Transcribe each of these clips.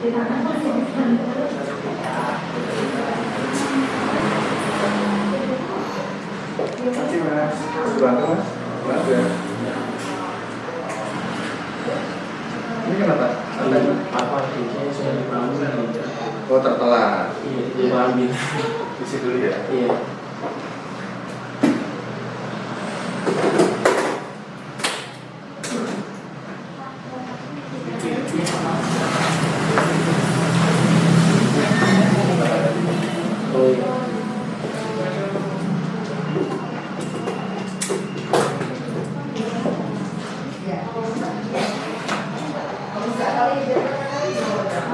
Makasih Mas. Bantu Mas. Bantu ya. Ini kenapa? Apa ini sudah dipanggil? Oh tertelat. Iya, dipanggil. Isi dulu ya. Iya. Oh iya.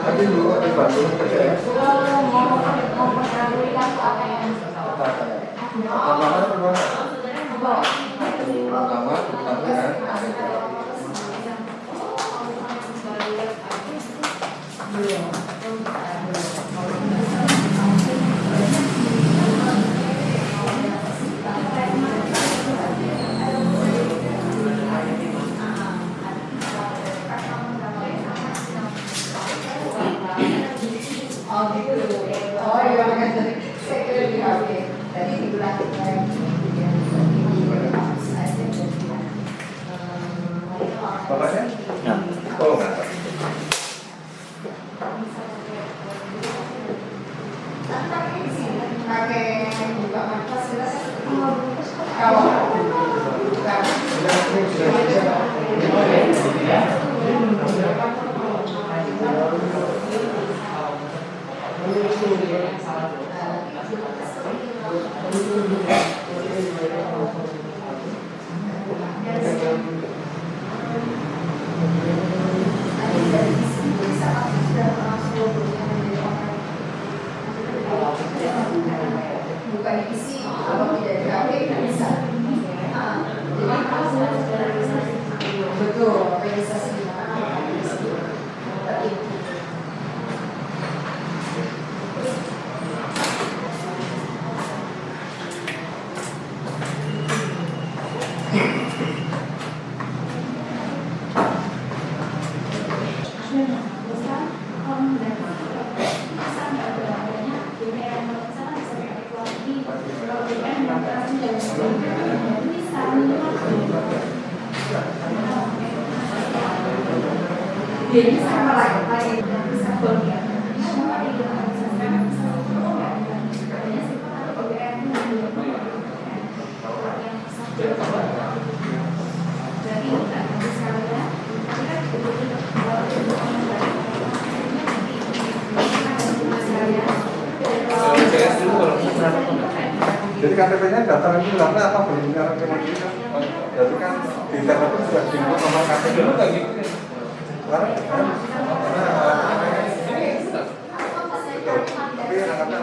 Tapi dulu di Bandung kerja ya. Pertama kan. Oh iya, saya kira di HP. Tadi di belakang Bapaknya? Ya. Oh nggak. pakai buka markas kalau bukan diisi kalau tidak di HP nggak bisa. Jadi betul registrasi di mana? Jadi sama lagi sampelnya. Jadi KTP-nya daftar itu karena apa belum karena kemudian jadi kan di internet itu sudah diinput nomor KTP dulu nggak gitu ya? Sekarang betul. Tapi angkatnya